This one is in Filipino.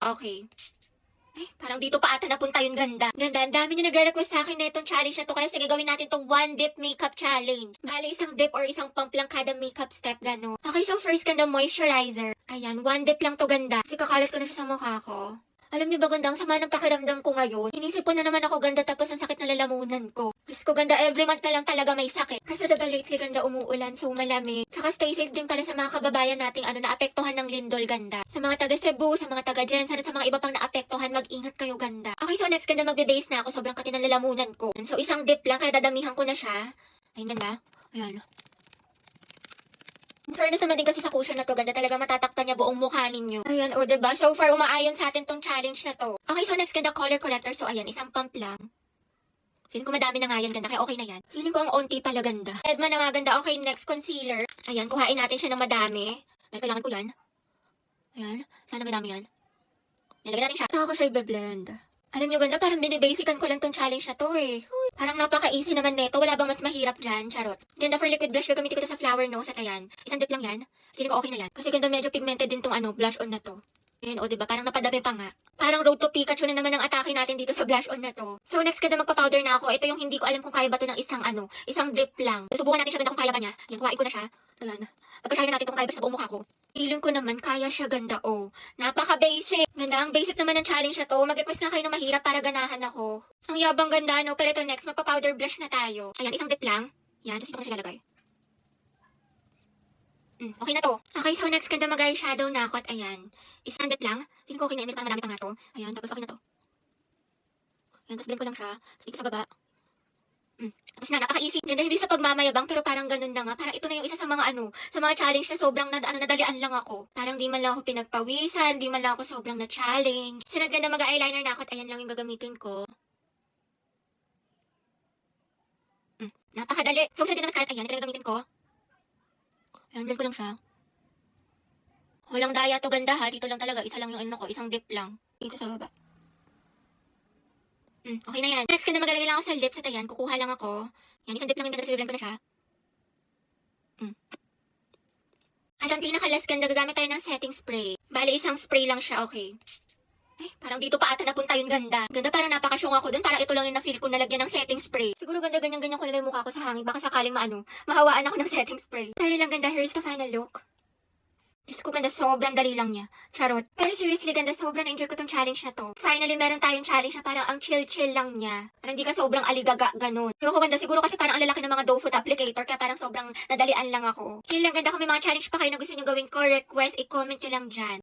Okay. Ay, parang dito pa ata napunta yung ganda. Ganda, ang dami nyo nagre-request sa akin na itong challenge na to. Kaya sige, gawin natin tong one dip makeup challenge. Bale, isang dip or isang pump lang kada makeup step, gano'n. Okay, so first ganda moisturizer. Ayan, one dip lang to ganda. Kasi kakalat ko na siya sa mukha ko. Alam niyo ba ganda, ang sama ng pakiramdam ko ngayon. Inisip ko na naman ako ganda tapos ang sakit na lalamunan ko. Diyos ko ganda, every month na lang talaga may sakit. Kasi diba lately ganda umuulan, so malamig. Tsaka stay safe din pala sa mga kababayan nating naapektuhan ng lindol ganda. Sa mga taga Cebu, sa mga taga Jensen, at sa mga iba pang naapektuhan, mag-ingat kayo ganda. Okay, so next ganda magbe-base na ako, sobrang kati ng lalamunan ko. So isang dip lang, kaya dadamihan ko na siya. Ayun ganda, ayan. In fairness naman din kasi sa cushion na to, ganda talaga matatakpan niya buong mukha ninyo. Ayan, o diba? So far, umaayon sa atin tong challenge na to. Okay, so next ganda color corrector. So ayan, isang pump lang. Feeling ko madami na nga yan, ganda, kaya okay na yan. Feeling ko ang onti pala ganda. Edma na nga ganda. Okay, next concealer. Ayan, kuhain natin siya ng madami. Ay, kailangan ko yan. Ayan, sana madami yan. Nilagyan natin siya. Saka ko siya i-blend. Alam nyo ganda, parang binibasican ko lang tong challenge na to eh. Uy, parang napaka-easy naman neto. Wala bang mas mahirap dyan? Charot. Ganda for liquid blush, gagamitin ko to sa flower nose at ayan. Isang dip lang yan. Feeling ko okay na yan. Kasi ganda medyo pigmented din tong blush on na to. Ayan, o diba? Parang napadami pa nga. Parang road to Pikachu na naman ang atake natin dito sa blush on na to. So next ganda magpa-powder na ako. Ito yung hindi ko alam kung kaya ba to ng isang dip lang. Susubukan natin siya ganda kung kaya ba niya. Yan, kuhain ko na siya. Ayan. Pagkasyahin natin kung kaya ba siya sa buong mukha ko. Feeling ko naman kaya siya ganda oh. Napaka-basic. Ganda, ang basic naman ng challenge na to. Mag-request na kayo ng mahirap para ganahan ako. Ang yabang ganda no. Pero ito next, magpa-powder blush na tayo. Ayan, isang dip lang. Yan, tapos ito ko siya lalagay. Okay na to. Okay, so next ganda mag-eyeshadow na ako at ayan. Isang dip lang. Feeling ko okay na yun. Parang madami pa nga to. Ayan, tapos okay na to. Ayan, tapos blend ko lang siya. Tapos dito sa baba. Tapos na, napaka-easy. Ganda, hindi sa pagmamayabang, pero parang ganun na nga. Parang ito na yung isa sa mga sa mga challenge na sobrang nadalian lang ako. Parang di man lang ako pinagpawisan, di man lang ako sobrang na-challenge. Sunod ganda mag-eyeliner na ako at ayan lang yung gagamitin ko. Napakadali. So, sunod din naman kahit ayan, ito yung gagamitin ko. Ayan, blend ko lang siya. Walang daya to ganda ha, dito lang talaga. Isa lang yung ko, isang dip lang. Dito sa baba. Okay na yan. Next ka na maglalagay lang ako sa lips at ayan, kukuha lang ako. Yan, isang dip lang yung ganda, blend ko na siya. At ang pinaka-last ganda, gagamit tayo ng setting spray. Bale, isang spray lang siya, okay. Ay, parang dito pa ata napunta yung ganda. Ganda, parang napakasyong ako dun. Parang ito lang yung na-feel ko na lagyan ng setting spray. Siguro ganda, ganyan-ganyan ko nila yung mukha ko sa hangin. Baka sakaling mahawaan ako ng setting spray. Pero lang ganda, here's the final look. Diyos ko ganda, sobrang dali lang niya. Charot. Pero seriously ganda, sobrang na-enjoy ko tong challenge na to. Finally, meron tayong challenge na parang ang chill-chill lang niya. Parang hindi ka sobrang aligaga, ganun. Ewan ko ganda, siguro kasi parang ang lalaki ng mga doe foot applicator, kaya parang sobrang nadalian lang ako. Yun lang ganda, kung may mga challenge pa kayo na gusto nyo gawin ko, request, i-comment nyo lang dyan.